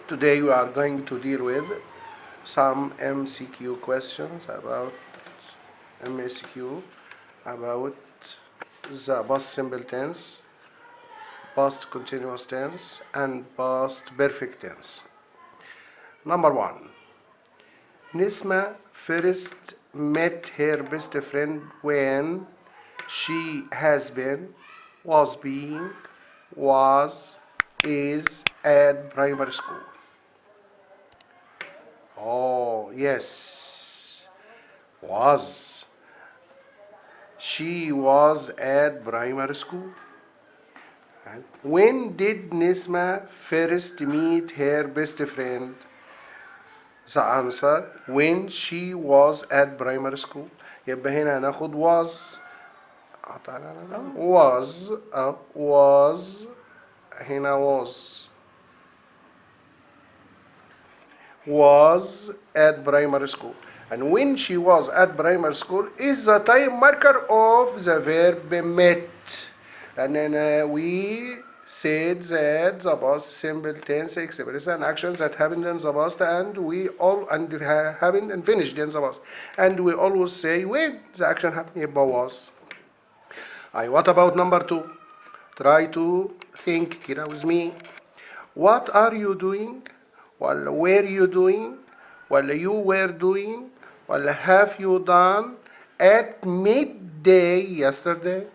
Today we are going to deal with some MCQ questions about MCQ about the past simple tense, past continuous tense, and past perfect tense. Number 1. Nisma first met her best friend when she has been, was being, was, is at primary school. Oh, yes. Was. She was at primary school. And when did Nisma first meet her best friend? The answer, when she was at primary school. يبقى هنا هناخد was. was هنا was at primary school, and when she was at primary school is the time marker of the verb met. And we said that the past simple tense expresses an action that happened in the past and happened and finished in the past, and we always say when the action happened. يبقى was. What about number 2? Try to think كده with me. What are you doing? ولا were you doing? ولا you were doing? ولا have you done at midday yesterday?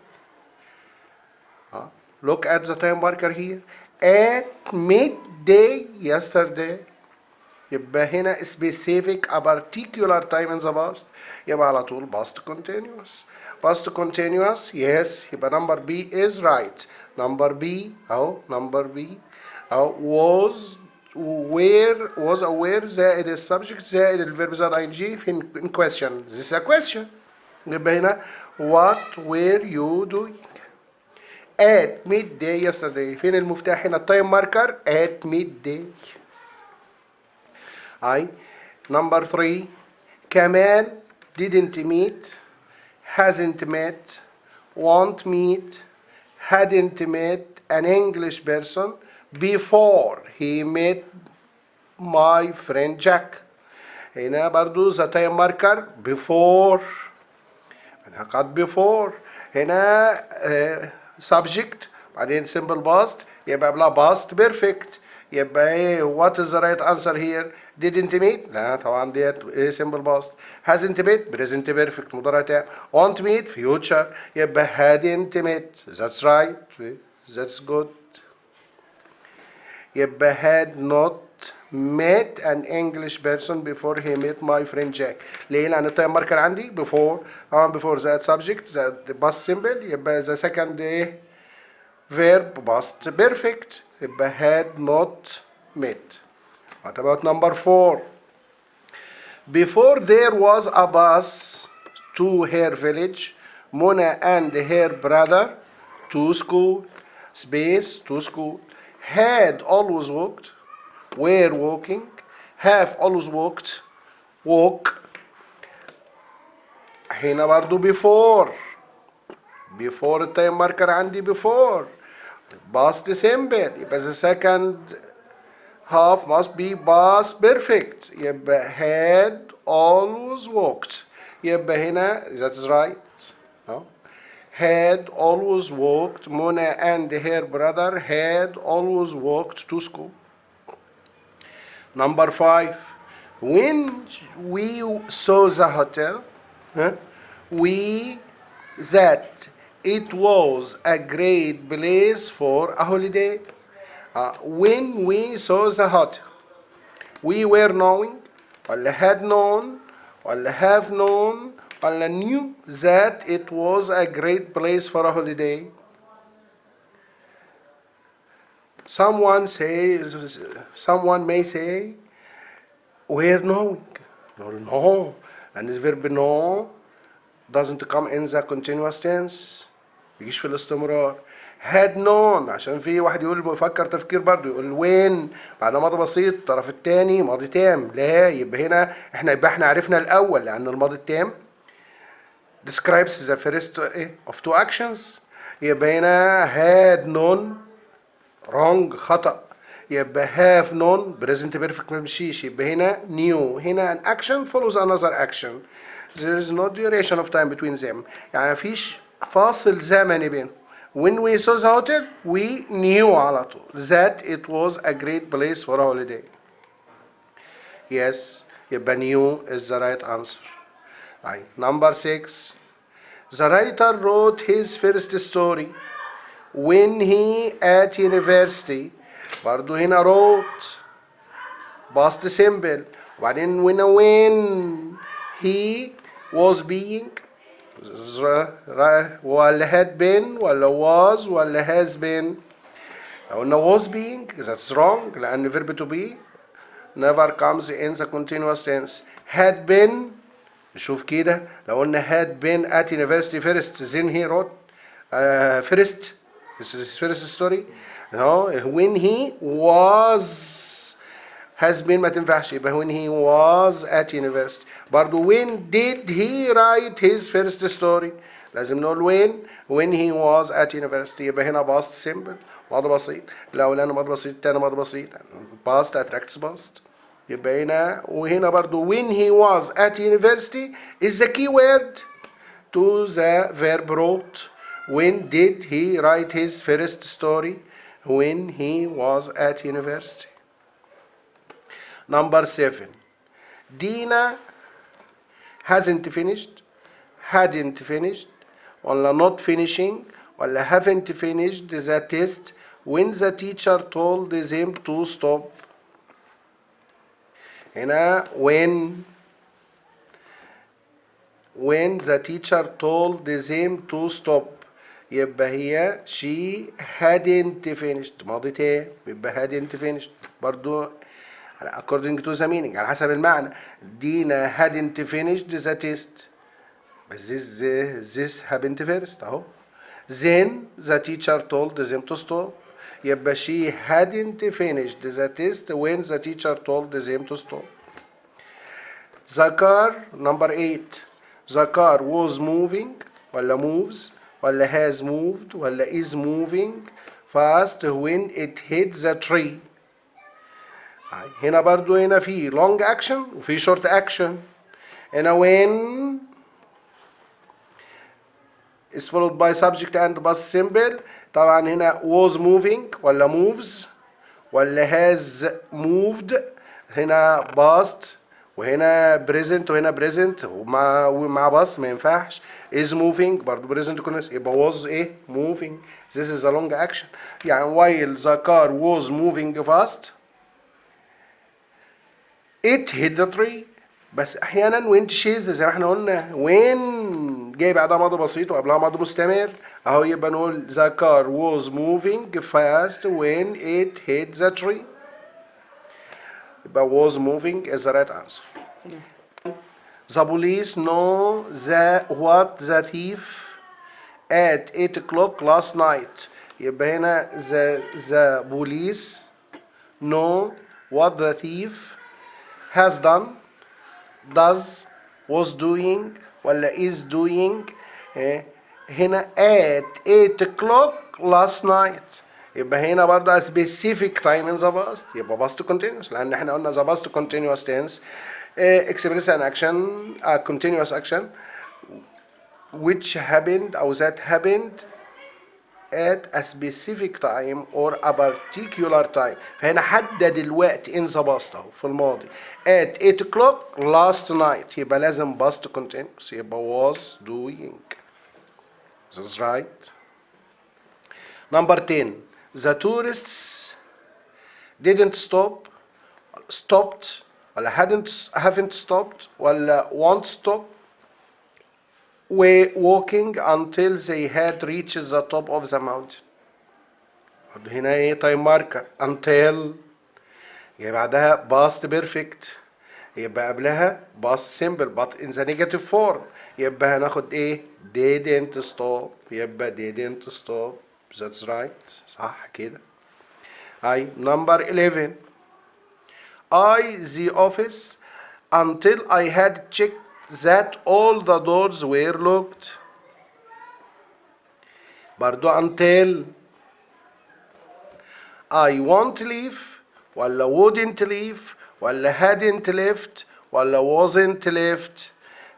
Look at the time marker here. At midday yesterday. يبقى هنا specific a particular time in the past. يبقى على طول past continuous. Past continuous, yes. يبقى number B is right. Number B was aware زائد السبجect زائد الفيرب زائد ing in question. This is a question. يبقى هنا what were you doing at midday yesterday. فين المفتاح هنا؟ التايم ماركر at midday. Number 3. Kamal didn't meet, hasn't met, won't meet, hadn't met an English person before he met my friend Jack. هنا برضو the time marker before. هنقعد before. هنا subject بعدين simple past يبقى قبلها past perfect. يبقى ايه what is the right answer here? didn't meet لا طبعا ديت ايه simple past. hasn't met present perfect مضارع تام. won't meet future يبقى hadn't met. that's right, that's good. يبقى had not met an English person before he met my friend Jack. ليه؟ لأن التايم ماركر عندي before. طبعا before that subject that past simple يبقى the second ايه verb past perfect يبقى had not met. What about number 4? Before there was a bus to her village, Mona and her brother to school, to school, had always walked, were walking, have always walked, walk. هنا برضو before التايم ماركر عندي before past simple يبقى the second half must be past perfect يبقى had always walked. يبقى هنا that is right. Had always walked. Mona and her brother had always walked to school. Number 5. When we saw the hotel, that it was a great place for a holiday. When we saw the hotel, we were knowing, ولا had known, ولا have known, ولا knew that it was a great place for a holiday. Someone may say, we're knowing. No, and this verb know doesn't come in the continuous tense. بيجيش في الاستمرار. had known عشان في واحد يقول مفكر تفكير برضه يقول وين بعد ماضي بسيط الطرف الثاني ماضي تام. لا يبقى هنا احنا عرفنا الاول لان الماضي التام describes the first of two actions. يبقى هنا had known wrong خطأ. يبقى have known present perfect ما بيمشيش، يبقى هنا knew. هنا an action follows another action. There is no duration of time between them. يعني مفيش فاصل زمني بينهم. When we saw the hotel we knew على طول that it was a great place for a holiday. Yes, يبقى knew is the right answer. Right. Number 6. The writer wrote his first story when he at university. برضو هنا wrote past simple. وبعدين when he was being ولا had been ولا was ولا has been. لو قلنا was being that's wrong لأن verb to be never comes in the continuous tense. Had been نشوف كده لو قلنا had been at university first then he wrote first. This is his first story. No, when he was has been ما تنفعش يبقى when he was at university. برضو when did he write his first story لازم نقول when he was at university. يبقى هنا past simple ماضي بسيط. الأولاني ماضي بسيط التاني ماضي بسيط past attracts past. يبقى هنا وهنا برضو when he was at university is the key word to the verb wrote. When did he write his first story? When he was at university. Number 7. Dina hasn't finished, hadn't finished, ولا not finishing, ولا haven't finished the test when the teacher told them to stop. هنا when the teacher told them to stop يبقى هي she hadn't finished ماضي تام يبقى hadn't finished برضو according to the meaning على حسب المعنى. دينا hadn't finished the test بس this happened first اهو. then the teacher told them to stop يبقى she hadn't finished the test when the teacher told them to stop. The car number 8. The car was moving ولا moves ولا has moved ولا is moving fast when it hit the tree. هنا برضو هنا في long action وفي short action. هنا when is followed by subject and past simple. طبعا هنا was moving ولا moves ولا has moved. هنا past وهنا present وهنا present ومع past ما ينفعش. is moving برضو present continuous يبقى was moving. This is a long action. يعني while the car was moving fast it hit the tree. بس احيانا when chases زي ما احنا قلنا when جاي بعدها ماضي بسيط وقبلها ماضي مستمر اهو يبقى نقول the car was moving fast when it hit the tree. يبقى was moving is the right answer. The police know what the thief at 8 o'clock last night. يبقى هنا the police know what the thief has done, does, was doing ولا is doing. هنا at 8 o'clock last night يبقى هنا برضه a specific time in the past يبقى past continuous لأن احنا قلنا the past continuous tense express an action a continuous action which happened أو that happened at a specific time or a particular time. فهنا حدد الوقت in the past أهو في الماضي at 8 o'clock last night يبقى لازم past continuous يبقى was doing. That's right. Number 10. The tourists didn't stop, stopped ولا haven't stopped ولا won't stop were walking until they had reached the top of the mountain. هنا time marker until يبقى بعدها past perfect يبقى قبلها past simple but in the negative form يبقى هناخد didn't stop يبقى didn't stop. That's right صح كده. Number 11. the office until I had checked that all the doors were locked. برضو until I won't leave ولا wouldn't leave ولا hadn't left ولا wasn't left.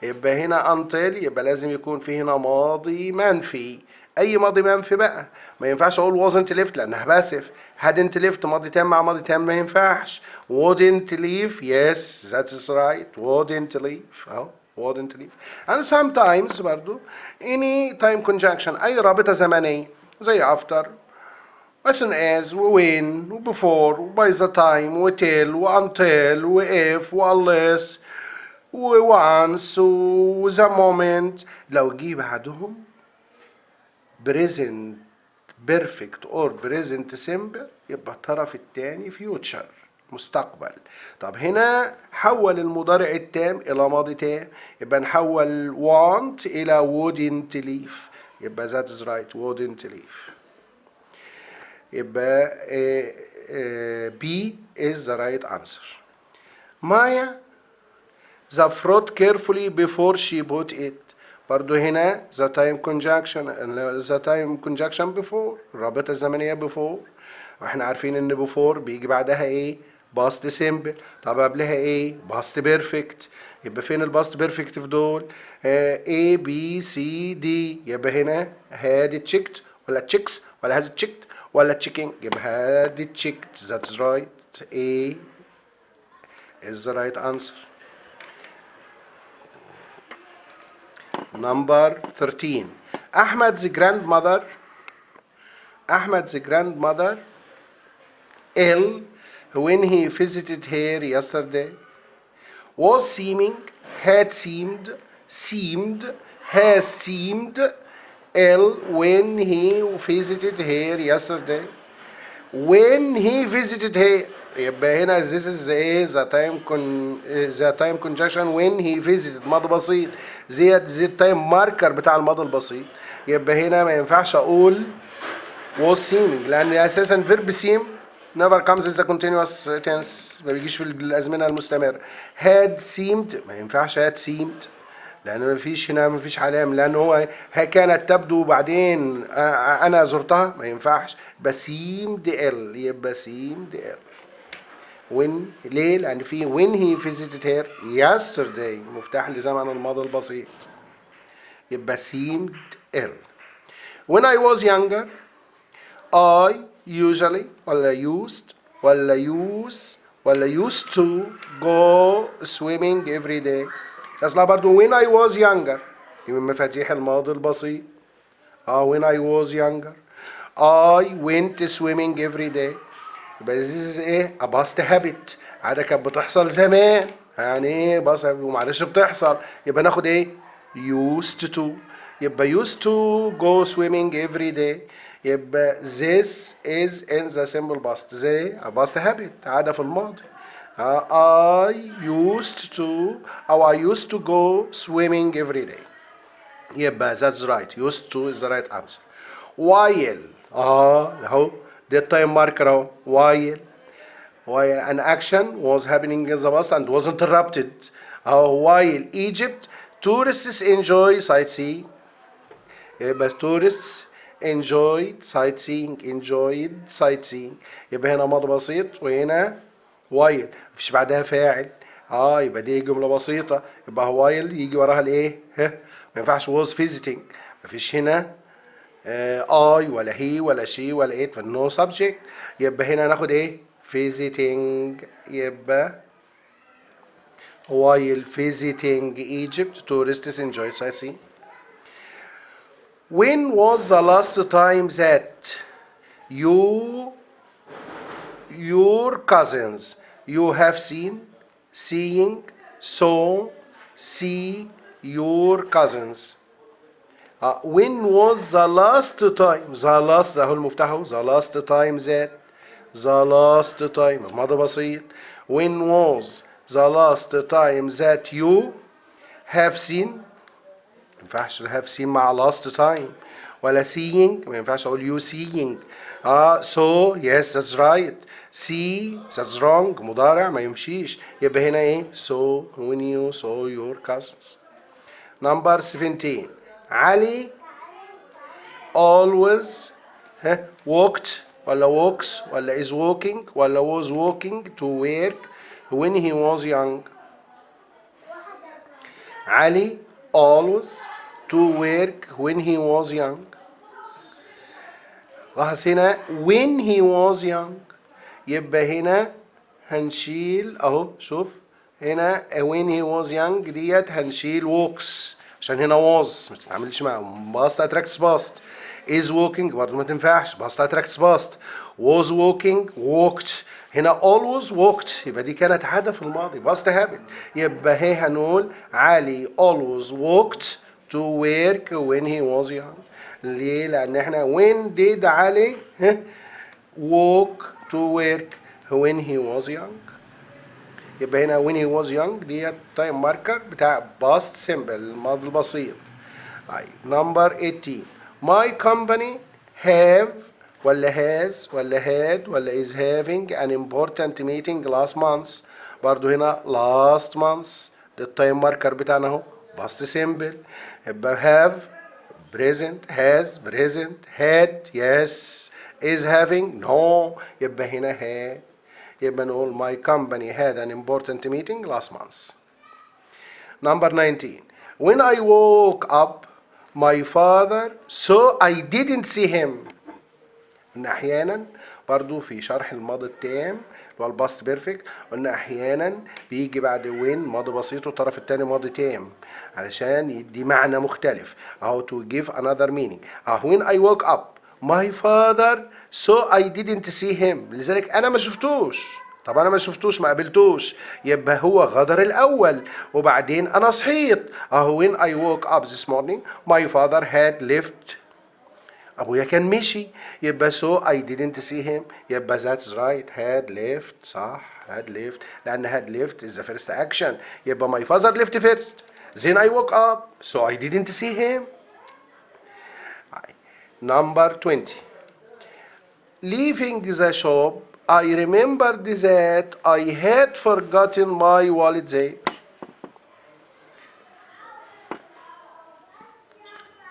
يبقى هنا until يبقى لازم يكون في هنا ماضي منفي. اي ماضي منفي بقى، ما ينفعش اقول wasn't left لانها باسف. hadn't left ماضي تام مع ماضي تام ما ينفعش. wouldn't leave yes that is right wouldn't leave اهو wouldn't leave. and sometimes برضو any time conjunction اي رابطة زمنية زي after as soon as when before by the time till until if unless once the moment لو جه بعدهم present perfect or present simple يبقى الطرف الثاني future مستقبل. طب هنا حول المضارع التام إلى ماضي تام، يبقى نحول want إلى wouldn't leave، يبقى that is right wouldn't leave. يبقى B is the right answer. Maya the fruit carefully before she put it. برضو هنا the time conjunction before الرابطة الزمنية before، واحنا عارفين ان before بيجي بعدها ايه past simple. طب قبلها ايه past perfect. يبقى فين الباست بيرفكت في دول؟ A B C D. يبقى هنا had it checked ولا checks ولا has it checked ولا checking؟ يبقى had it checked. that's right A is the right answer. Number 13. Ahmed's grandmother ill when he visited her yesterday. Was seeming, had seemed, has seemed ill when he visited her yesterday. When he visited her يبقى هنا this is the time conjunction when he visited ماضي بسيط زي التايم ماركر بتاع الماضي البسيط. يبقى هنا ما ينفعش اقول was seeming لان اساسا verb seem never comes in the continuous tense ما بيجيش في الازمنه المستمره. had seemed ما ينفعش had seemed لان ما فيش علامه لان هو كانت تبدو بعدين انا زرتها ما ينفعش. يبقى seemed ill يبقى seemed ill. when ليه؟ لأن في when he visited her yesterday مفتاح لزمن الماضي البسيط. يبقى seemed ill. when I was younger I usually ولا used ولا used to go swimming every day. أصلها برضو when I was younger من مفاتيح الماضي البسيط. when I was younger I went swimming every day. يبقى this is ايه a past habit عادة كانت بتحصل زمان. يعني ايه بس ومعلش بتحصل يبقى ناخد ايه used to. يبقى used to go swimming every day. يبقى this is in the simple past زي a past habit عادة في الماضي. I used to go swimming every day. يبقى that's right used to is the right answer. while اهو ده التايم ماركر اهو while an action was happening in the past and was interrupted. while Egypt tourists enjoy sightseeing. يبقى tourists enjoyed sightseeing. يبقى هنا ماضي بسيط وهنا while مفيش بعدها فاعل. يبقى دي جملة بسيطة. يبقى while يجي وراها الايه ما ينفعش was visiting. مفيش هنا I ولا he ولا she ولا it no subject. يبقى هنا ناخد ايه visiting. يبقى while visiting Egypt tourists enjoyed sightseeing. when was the last time that your cousins you have seeing saw see your cousins. when was the last time the last ده هو المفتاح the last time ماضي بسيط. when was the last time that you have seen ما ينفعش have seen مع last time ولا seeing ما ينفعش اقول you seeing. so yes that's right see that's wrong مضارع ما يمشيش. يبقى هنا ايه so when you saw your cousins. number 17. Ali always walked ولا walks ولا is walking ولا was walking to work when he was young. علي always to work when he was young. لاحظ هنا when he was young، يبقى هنا هنشيل اهو، شوف هنا when he was young ديت هنشيل walks عشان هنا was ما تتعاملش معاهم. باست اتراكتس باست. is walking برضه ما تنفعش، باست اتراكتس باست. was walking walked. هنا always walked، يبقى دي كانت عادة في الماضي باست هابت. يبقى هي هنقول علي always walked to work when he was young. ليه؟ لأن احنا when did علي walk to work when he was young. يبقى هنا when he was young ديت تايم ماركر بتاع past simple الماضي البسيط. طيب number 18 my company have ولا has ولا had ولا is having an important meeting last month. برضو هنا last month ده التايم ماركر بتاعنا اهو past simple. يبقى have present has present had yes is having no. يبقى هنا had. يبقى نقول my company had an important meeting last month. Number 19 when I woke up my father so I didn't see him. قلنا احيانا برضو في شرح الماضي التام اللي هو الباست بيرفكت قلنا احيانا بيجي بعد when ماضي بسيط والطرف الثاني ماضي تام علشان يدي معنى مختلف اهو to give another meaning. when I woke up my father so I didn't see him. لذلك انا ما شفتوش. طب انا ما شفتوش ما قابلتوش يبقى هو غدر الاول وبعدين انا صحيت اهو when I woke up this morning my father had left. ابويا كان مشي يبقى so I didn't see him. يبقى that's right had left صح had left لان had left is the first action. يبقى my father left first then I woke up so I didn't see him. Number 20 leaving the shop I remembered that I had forgotten my wallet there.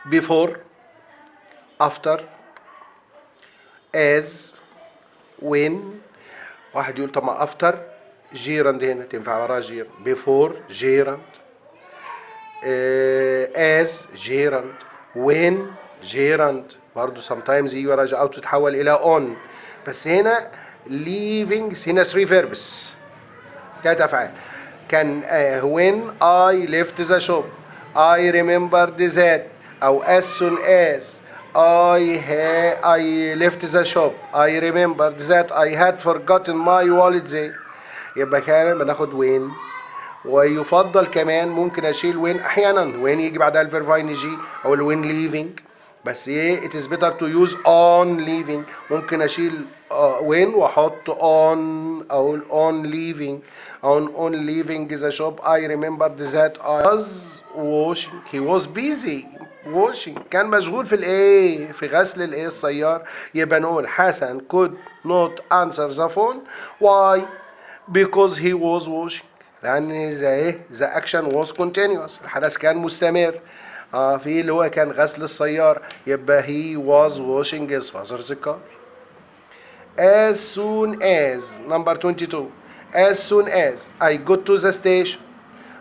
Before after as when. واحد يقول طب ما after gerund هنا تنفع وراها gerund before gerund as gerund when gerund برضه sometimes يجي وراها او تتحول الى on. بس هنا leaving هنا 3 verbs 3 افعال. كان when I left the shop I remembered that او as soon as I left the shop I remembered that I had forgotten my wallet there. يبقى كان بناخد when ويفضل كمان ممكن اشيل when احيانا when يجي بعدها الفيرب جي او ال when leaving بس ايه it is better to use on leaving. ممكن اشيل when واحط on او on leaving on leaving the shop I remembered that I was washing he was busy washing كان مشغول في الايه في غسل الايه السيارة. يبقى نقول حسن could not answer the phone why because he was washing لان the action was continuous الحدث كان مستمر. في اللي هو كان غسل السيارة يبقى he was washing his father's car. As soon as number 22 as soon as I got to the station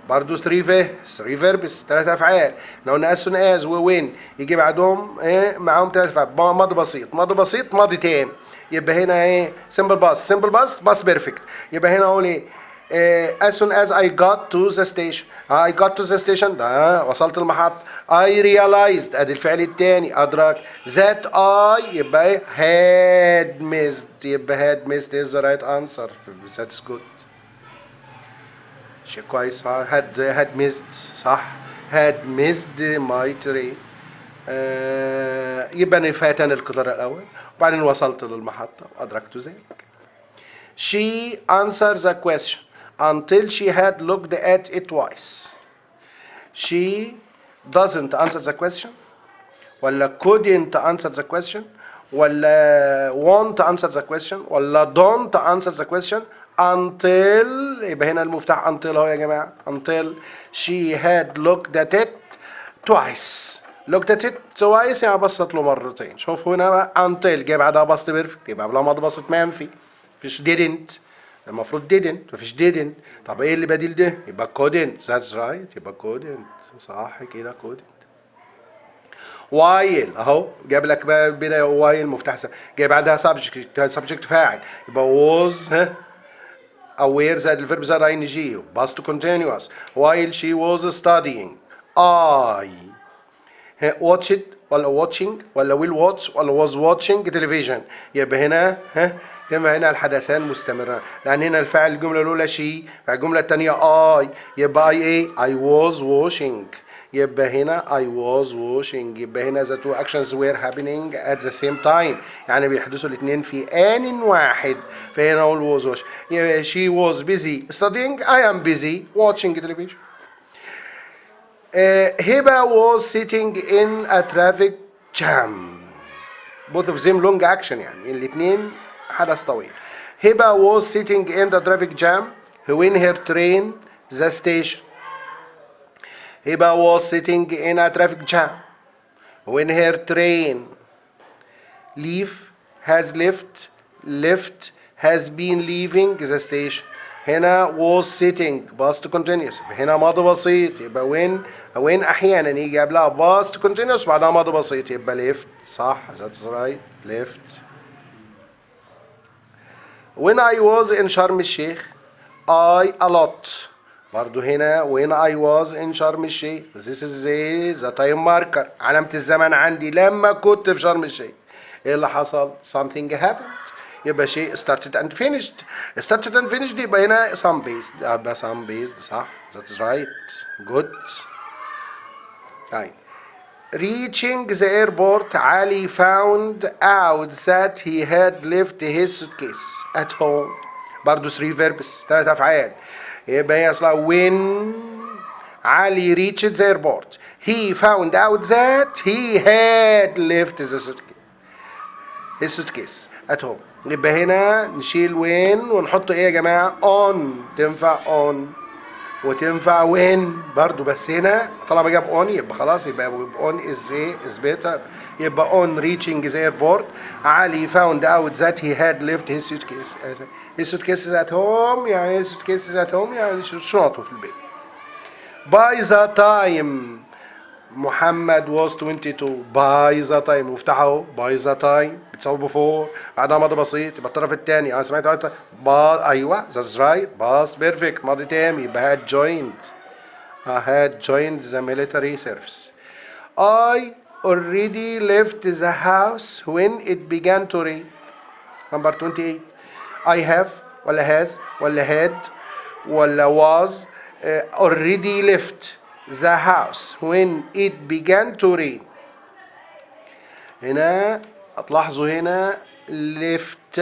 برضو 3 verbs 3 افعال. احنا قلنا as soon as و when يجي بعدهم معاهم 3 افعال ماضي بسيط ماضي بسيط ماضي تام. يبقى هنا ايه simple past perfect. يبقى هنا اقول ايه as soon as I got to the station I got to the station ده وصلت المحطة. I realized ادي الفعل الثاني ادرك that I يبقى ايه had missed. يبقى had missed is the right answer. That's good شيء كويس. had missed صح had missed my train. يبقى أنا فاتني القطار الأول وبعدين وصلت للمحطة وأدركت ذلك. She answered the question until she had looked at it twice. She doesn't answer the question ولا couldn't answer the question ولا won't answer the question ولا don't answer the question until يبقى هنا المفتاح until اهو يا جماعة until she had looked at it twice. looked at it twice يعني بصت له مرتين. شوف هنا بقى until جاي بعدها باست بيرفكت يبقى قبلها ماضي بسيط منفي. مفيش didn't، المفروض didn't، مفيش didn't. طب ايه اللي بديل ده؟ يبقى couldn't. that's right، يبقى couldn't. صح كده couldn't. while اهو جاب لك بقى البدايه while مفتاح جاي بعدها subject فاعل يبقى was aware زائد الفيرب زائد ing past continuous. while she was studying I watched ولا watching ولا will watch ولا was watching television. يبقى هنا يبقى هنا الحدثان مستمران لان هنا الفاعل الجمله الاولى she، الجمله الثانيه I، يبقى I ايه؟ I was washing. يبقى هنا I was washing. يبقى هنا the two actions were happening at the same time يعني بيحدثوا الاثنين في آن واحد. فهنا اقول was washing. يبقى she was busy studying I am busy watching television. Hiba was sitting in a traffic jam. both of them long action يعني الاثنين حدث طويل. Hiba was sitting in the traffic jam when her train the station. Hiba was sitting in a traffic jam when her train has left has been leaving the station. هنا was sitting past continuous. هنا ماضي بسيط يبقى when احيانا يجي قبلها past continuous وبعدها ماضي بسيط يبقى left. صح that's right left. when I was in شرم الشيخ I a lot. برضو هنا when I was in شرم الشيخ this is the time marker علامة الزمن عندي لما كنت في شرم الشيخ. ايه اللي حصل؟ something happened. يبقى شيء started and finished. started and finished يبقى هنا some based. يبقى some based. صح that's right good. طيب reaching the airport Ali found out that he had left his suitcase at home. برضو 3 verbs 3 أفعال. يبقى هي أصلا when Ali reached the airport he found out that he had left his suitcase at home. يبقى هنا نشيل when ونحط ايه يا جماعة؟ on. تنفع on وتنفع when برضو بس هنا طالما جاب on يبقى خلاص يبقى on is better. يبقى on reaching the airport Ali found out that he had left his suitcase. his suitcase is at home يعني his suitcase is at home يعني شنطه في البيت. by the time محمد was 22 by the time مفتاح اهو by the time بتساوي before بعدها ماضي بسيط يبقى الطرف الثاني انا سمعت ايوه that's right past perfect ماضي تام يبقى had joined the military service. I already left the house when it began to rain. number 28 I have ولا has ولا had ولا was already left the house when it began to rain. هنا هتلاحظوا هنا left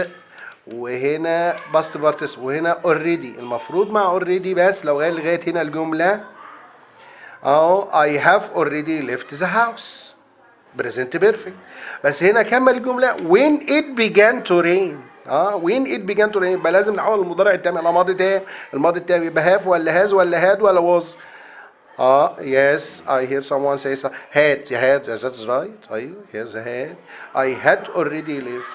وهنا past participle وهنا already. المفروض مع already بس لو غير لغاية هنا الجملة أهو I have already left the house present perfect. بس هنا كمل الجملة when it began to rain. when it began to rain يبقى لازم نحول المضارع التام إلى ماضي تام. الماضي التام يبقى have ولا has ولا had ولا was. yes I hear someone say had. that's right. أيوه yes had. I had already left.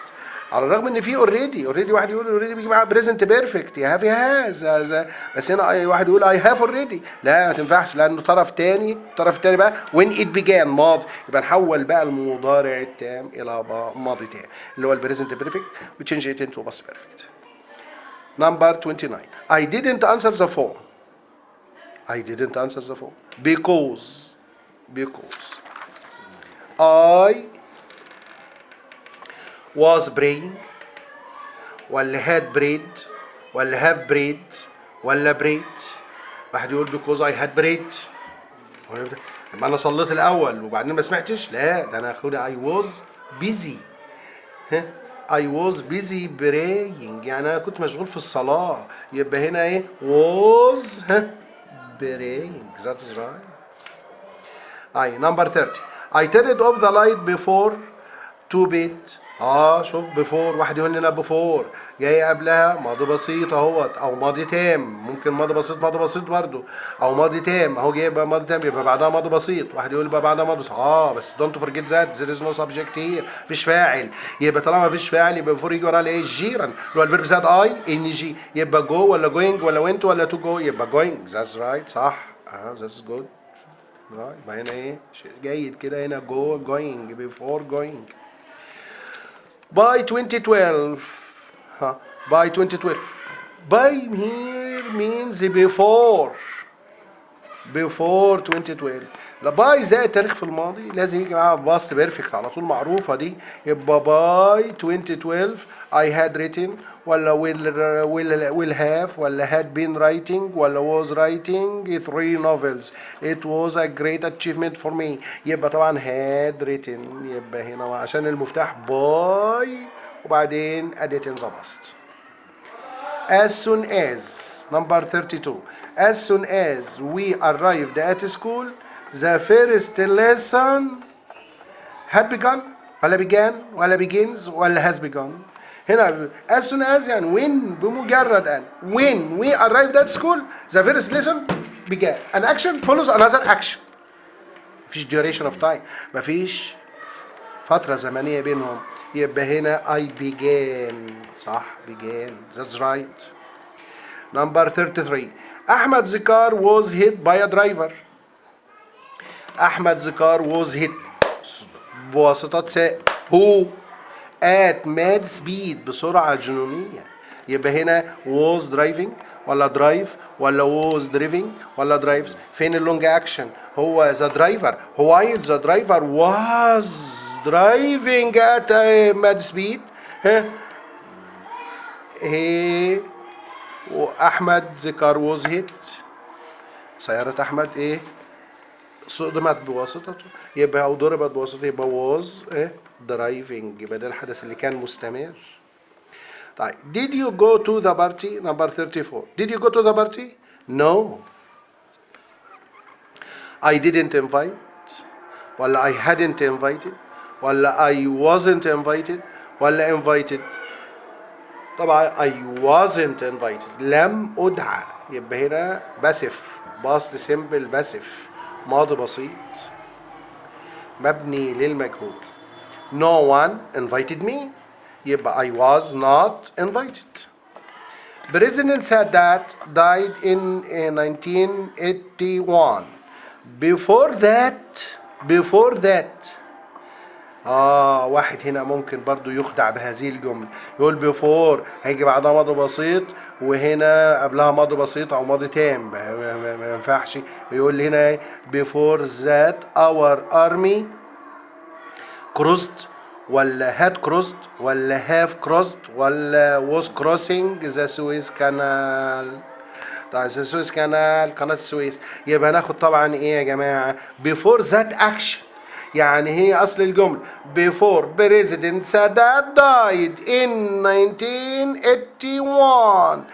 على الرغم ان في already واحد يقول already بيجي معاه present perfect يا have يا has. بس هنا اي واحد يقول I have already. لا ما تنفعش لانه طرف تاني. الطرف التاني بقى when it began ماضي يبقى نحول بقى المضارع التام الى ماضي تام اللي هو present perfect we change it into past perfect. number 29 I didn't answer the phone. I didn't answer the phone because I was praying ولا had prayed ولا have prayed ولا prayed. واحد يقول because I had prayed يبقى انا صليت الاول وبعدين ما سمعتش. لا ده انا اخد I was busy. I was busy praying يعني انا كنت مشغول في الصلاة. يبقى هنا ايه was praying. that is right. number 30 I turned off the light before to bed. شوف بيفور، واحد يقول لنا بيفور جاي قبلها ماضي بسيط اهوت او ماضي تام، ممكن ماضي بسيط ماضي بسيط برضو، او ماضي تام اهو جاي يبقى ماضي تام يبقى بعدها ماضي بسيط. واحد يقول يبقى بعدها ماضي بسيط، بس دونت فورجيت ذات ذير از نو سبجكت هير، مفيش فاعل. يبقى طالما مفيش فاعل يبقى بيفور يجي وراه الايه؟ الجيران اللي هو الفيرب زاد اي ان جي، يبقى جو ولا جوينج ولا وينت ولا تو جو؟ يبقى جوينج. ذاتس رايت، صح. ذاتس جود. يبقى هنا ايه؟ شيء جيد كده، هنا جو جوينج بيفور جوينج. By 2012. By 2012. By here means before. Before 2012. لا باي زي التاريخ في الماضي لازم يجي معاها باست بيرفكت على طول، معروفة دي. يبقى باي 2012 I had written ولا will have ولا had been writing ولا was writing 3 novels. It was a great achievement for me. يبقى طبعا had written، يبقى هنا عشان المفتاح باي وبعدين اديت in the past. As soon as number 32. As soon as we arrived at school, the first lesson had begun ولا began ولا begins ولا has begun. هنا as soon as يعني when، بمجرد أن when we arrived at school the first lesson began. An action follows another action. مفيش duration of time، مفيش فترة زمنية بينهم. يبقى هنا I began، صح began. That's right. Number 33. Ahmad's car was hit by a driver. Ahmad's car was hit بواسطة سائق. Who at mad speed، بسرعة جنونية. يبقى هنا was driving ولا drive ولا was driving ولا drives. فين اللونج اكشن؟ هو the driver. while the driver was driving at a mad speed he واحمد the car was hit. سيارة احمد ايه؟ صدمت بواسطته، يبقى او ضربت بواسطته، يبقى was driving، يبقى ده الحدث اللي كان مستمر. طيب did you go to the party number 34. did you go to the party؟ no. I didn't invite ولا I hadn't invited ولا I wasn't invited ولا invited؟ طبعا I wasn't invited، لم أدعى. يبقى هنا باسف، باست سيمبل باسف، ماضي بسيط مبني للمجهول. No one invited me، يبقى I was not invited. President Sadat died in 1981. Before that واحد هنا ممكن برضو يخدع بهذه الجملة، يقول بيفور هيجي بعدها ماضي بسيط وهنا قبلها ماضي بسيط او ماضي تام، ما ينفعش. يقول لي هنا بيفور ذات اور ارمي crossed ولا had crossed ولا have crossed ولا was crossing the Suez Canal. طيب السويس كانال، قناة السويس. يبقى هناخد طبعا ايه يا جماعة؟ before that action، يعني هي اصل الجملة before President Sadat died in 1981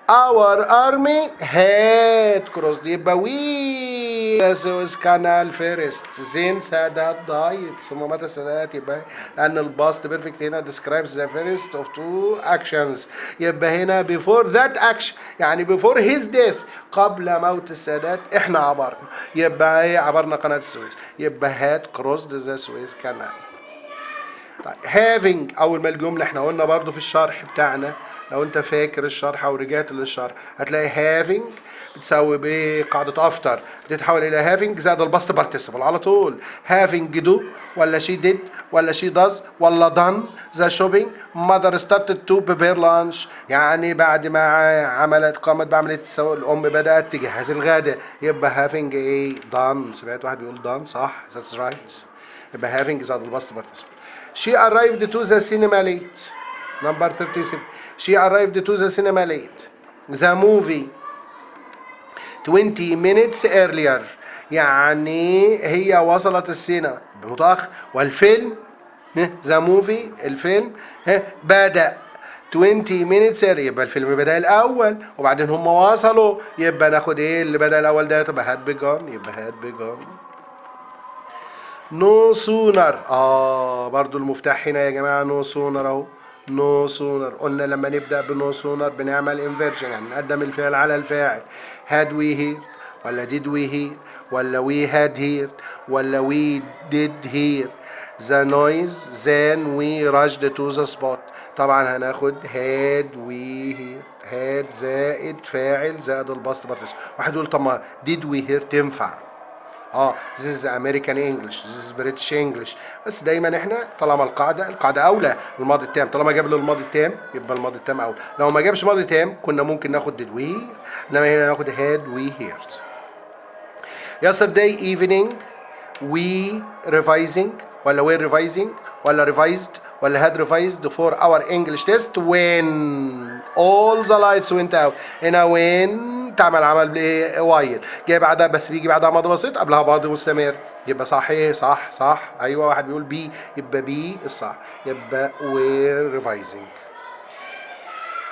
our army had crossed. يبقى we the Suez Canal first then Sadat died، ثم مات السادات. يبقى لأن الباست بيرفكت هنا describes the first of two actions. يبقى هنا before that action يعني before his death، قبل موت السادات احنا عبرنا. يبقى ايه؟ عبرنا قناة السويس. يبقى had crossed the Suez Canal. طيب having، اول ما الجمله احنا قلنا برضو في الشرح بتاعنا، لو انت فاكر الشرح او رجعت للشرح هتلاقي having بتساوي بايه؟ قاعده افتر بتتحول الى having زائد الباست بارتيسيبل على طول. having do ولا she did ولا she does ولا done the shopping mother started to prepare lunch، يعني بعد ما قامت بعمليه السوق الام بدات تجهز الغداء. يبقى having ايه؟ done. سمعت واحد بيقول done، صح. that's right. يبقى having زائد الباست بارتيسيبل. She arrived to the cinema late. Number 37. She arrived to the cinema late. The movie 20 minutes earlier، يعني هي وصلت السينما متأخر. والفيلم the movie الفيلم بدأ 20 minutes earlier، يبقى الفيلم بدأ الأول وبعدين هم وصلوا. يبقى ناخد ايه اللي بدأ الأول ده؟ تبقى had begun. يبقى had begun. no sooner. برضو المفتاح هنا يا جماعة no sooner اهو. no sooner قلنا لما نبدأ بنو سونر بنعمل inversion، يعني نقدم الفعل على الفاعل. had we heard ولا did we hear ولا we had heard ولا we did hear the noise then we rushed to the spot. طبعا هناخد had we heard. had زائد فاعل زائد الباست بارتيسيبل. واحد يقول طب ما did we hear تنفع. this is American English, this is British English. بس دايما احنا طالما القاعدة أولى الماضي التام، طالما جاب له الماضي التام يبقى الماضي التام أولى. لو ما جابش ماضي تام كنا ممكن ناخد did we، إنما هنا ناخد had we heard. Yesterday evening we revising ولا we're revising ولا revised ولا had revised for our English test when all the lights went out. هنا when تعمل عمل بايه؟ وايل. جاي بعدها بس بيجي بعدها ماضي بسيط قبلها ماضي مستمر. يبقى صحيح صح. ايوه واحد بيقول بي يبقى بي الصح. يبقى we're revising.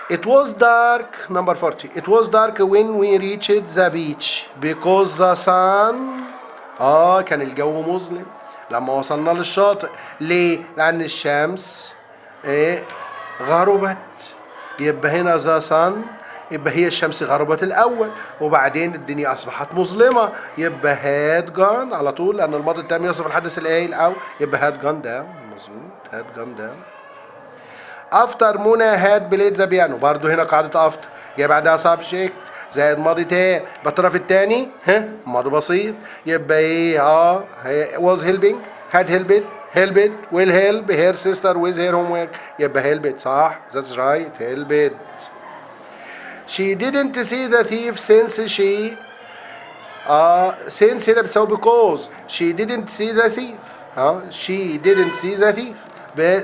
It was dark. Number 40. It was dark when we reached the beach because the sun. كان الجو مظلم لما وصلنا للشاطئ. ليه؟ لأن الشمس غربت. يبقى هنا the sun، يبقى هي الشمس غربت الأول وبعدين الدنيا أصبحت مظلمة. يبقى had gone على طول، لأن الماضي التام يصف الحدث الآيل أو يبقى had gone down. مظبوط had gone down. after منى had played the piano. برضو هنا قاعدة after جاي بعدها subject زائد ماضي تام. يبقى الطرف الثاني ماضي بسيط. يبقى ايه was helping had helped will help her sister with her homework. يبقى helped صح. that's right helped. she didn't see the thief since she since هنا بتساوي because. she didn't see the thief. she didn't see the thief.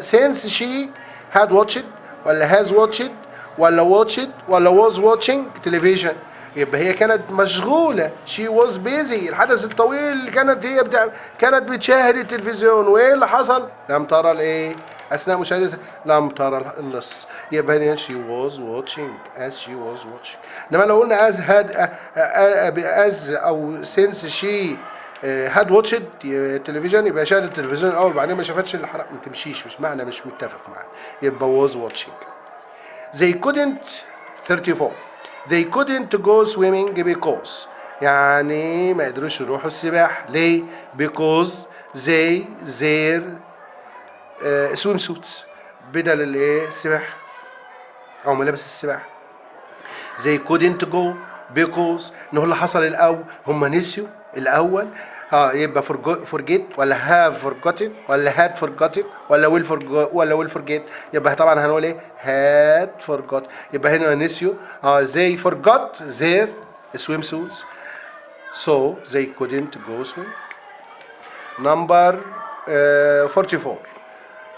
since she had watched ولا has watched ولا watched ولا was watching television. يبقى هي كانت مشغولة. she was busy. الحدث الطويل اللي كانت بتشاهد التلفزيون. وايه اللي حصل؟ لم ترى الايه؟ اثناء مشاهدة لم ترى اللص. يبقى هنا she was watching as she was watching. انما لو قلنا as had as او since she had watched التلفزيون يبقى شاهد التلفزيون الاول بعدين ما شافتش الحرق. ما تمشيش، مش معنى مش متفق معاه. يبقى was watching. they couldn't 34 they couldn't go swimming because يعني ما قدروش يروحوا السباحة. ليه؟ because their swim suits بدل الايه السباحة او ملابس السباحة. they couldn't go because انه اللي حصل الاول هم نسيوا الاول. يبقى forget ولا have forgotten ولا had forgotten ولا will forget. يبقى طبعا هنقول ايه had forgot. يبقى هنا نسيوا. they forgot their swim suits so they couldn't go swim. number 44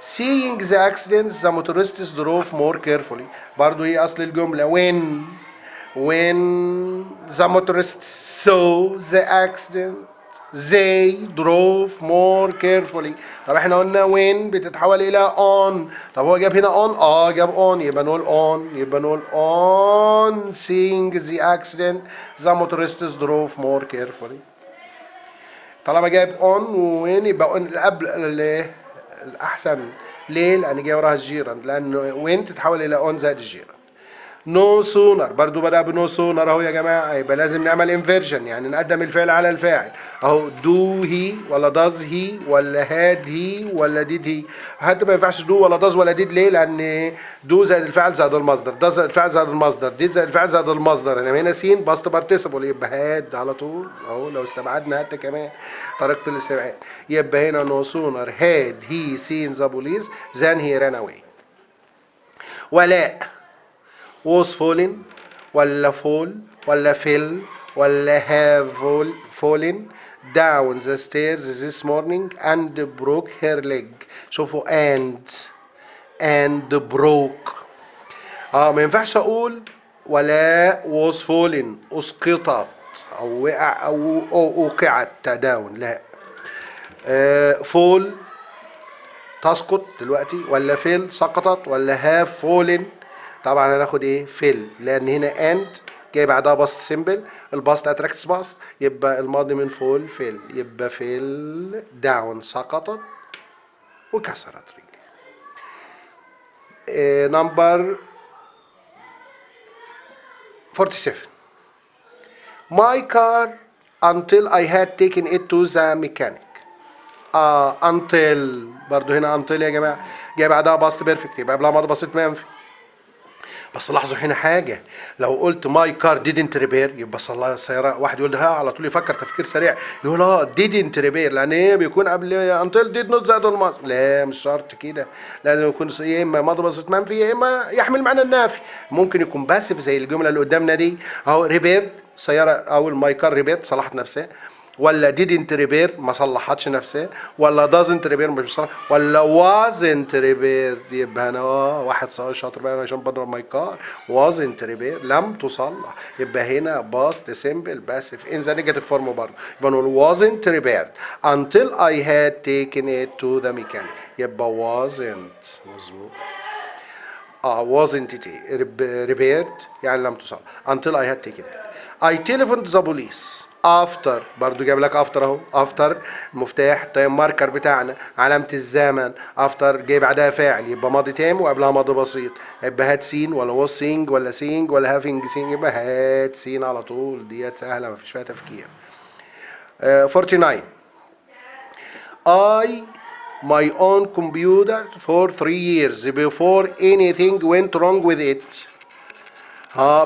seeing the accident the motorists drove more carefully. برضو ايه اصل الجملة؟ when the motorists saw the accident they drove more carefully. طب احنا قلنا when بتتحول الى on. طب هو جاب هنا on جاب on يبقى نقول on seeing the accident the motorists drove more carefully. طالما جايب on وين يبقى on قبل الاحسن. ليه؟ لان جاي وراها الجيران، لان when تتحول الى on زائد الجيران. no sooner برضو بدأ بنو سونر اهو يا جماعة. يبقى لازم نعمل انفيرجن، يعني نقدم الفعل على الفاعل اهو. do he ولا does he ولا had he ولا did he. حتى ما ينفعش do ولا does ولا did. ليه؟ لان do زائد الفعل زائد المصدر، does زائد الفعل زائد المصدر، did زائد الفعل زائد المصدر. انما هنا سين باست بارتيسيبل يبقى had على طول اهو. لو استبعدنا حتى كمان طريقة الاستبعاد. يبقى هنا no sooner had he seen the police than he ran away. ولا was fallen ولا fall ولا fell ولا have fallen down the stairs this morning and broke her leg. شوفوا and broke. ما ينفعش اقول ولا was fallen اسقطت او وقع او اوقعت down. لا. fall تسقط دلوقتي ولا fell سقطت ولا have fallen. طبعا هناخد ايه فيل لان هنا and جاي بعدها باست سيمبل، الباست اتراكتس باست، يبقى الماضي من فول، يبقى فيل داون سقطت وكسرت رجلي. نمبر 47. My car until I had taken it to the mechanic. until برضو هنا until يا جماعة جاي بعدها باست بيرفكت، يبقى قبلها ماضي بسيط منفي. بس لاحظوا هنا حاجة، لو قلت ماي كار didn't repair يبقى صلى السيارة، واحد يقول ده على طول يفكر تفكير سريع يقول didn't repair، لأن ايه بيكون قبل until did not زائد الماضي. لا مش شرط كده، لازم يكون يا إما ماضي بسيط منفي يا إما يحمل معنى النافي. ممكن يكون باسف زي الجملة اللي قدامنا دي أهو، ريبير سيارة أو الماي كار ريبير صلحت نفسها، ولا didn't repair ما صلحتش نفسها، ولا doesn't repair مش صلح، ولا wasn't repaired. يبقى انا واحد شاطر بقى عشان بضرب ماي كار wasn't repaired لم تصلح، يبقى هنا past simple passive in the negative form برضه، يبقى نقول wasn't repaired until I had taken it to the mechanic، يبقى wasn't مظبوط. wasn't repaired يعني لم تصلح until I had taken it. I telephoned the police after، برضو جاب لك after اهو، after المفتاح التايم ماركر بتاعنا علامة الزمن، after جاي بعدها فاعل يبقى ماضي تام وقبلها ماضي بسيط، يبقى had seen ولا was seeing ولا seeing ولا having seen، يبقى had seen على طول، ديت سهلة مفيش فيها تفكير. 49. I my own computer for 3 years before anything went wrong with it.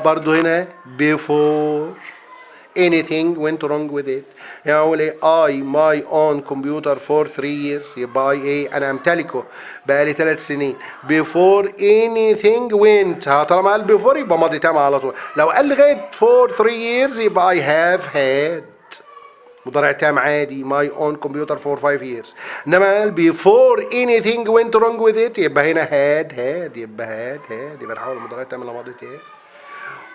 برضو هنا before anything went wrong with it، يعني اقول ايه I my own computer for 3 years، يبقى ايه انا امتلكه بقالي 3 سنين before anything went، طالما قال before يبقى ماضي تام على طول، لو قال لغايه for 3 years يبقى I have had مضارع تام عادي my own computer for 5 years، انما قال before anything went wrong with it يبقى هنا had يبقى had يبقى نحول المضارع تام الى ماضي تام.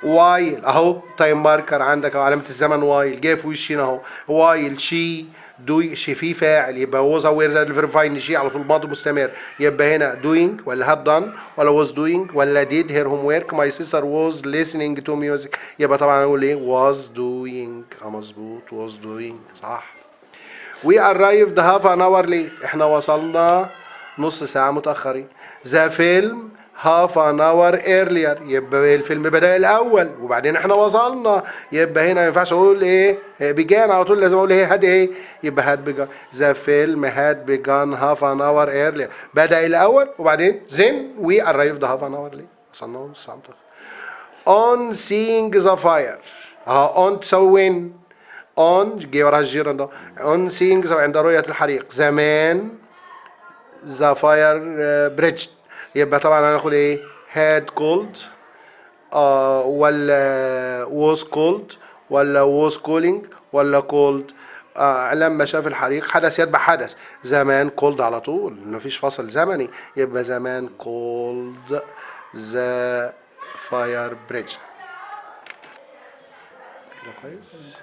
وايل اهو تايم ماركر عندك اهو علامه الزمن وايل جاي في وشنا اهو، وايل شي دوي شي في فاعل يبقى ووز اوير زائد الفيرفاين شي على طول ماضي مستمر، يبقى هنا دوينج ولا هاد دان ولا واز دوينج ولا ديد هير هوم ورك ماي سيستر واز listening تو ميوزك، يبقى طبعا هنقول ايه واز دوينج. مظبوط واز دوينج صح. وي arrived half an hour late، احنا وصلنا نص ساعه متاخرين. ذا فيلم half an hour earlier، يبقى الفيلم بدأ الأول وبعدين احنا وصلنا، يبقى هنا ما ينفعش أقول إيه began على طول، لازم أقول إيه had إيه، يبقى had begun. the film had begun half an hour earlier، بدأ الأول وبعدين then we arrived half an hour late، وصلنا نص ساعة متأخر. on seeing the fire، on تسوي when، on جه وراها الجيران ده، on seeing the عند رؤية الحريق، زمان the fire bridge، يبقى طبعا هناخد ايه had called ولا was called ولا was calling ولا called. لما شاف الحريق حدث يتبع حدث، زمان called على طول مفيش فصل زمني، يبقى زمان called the fire bridge. كويس.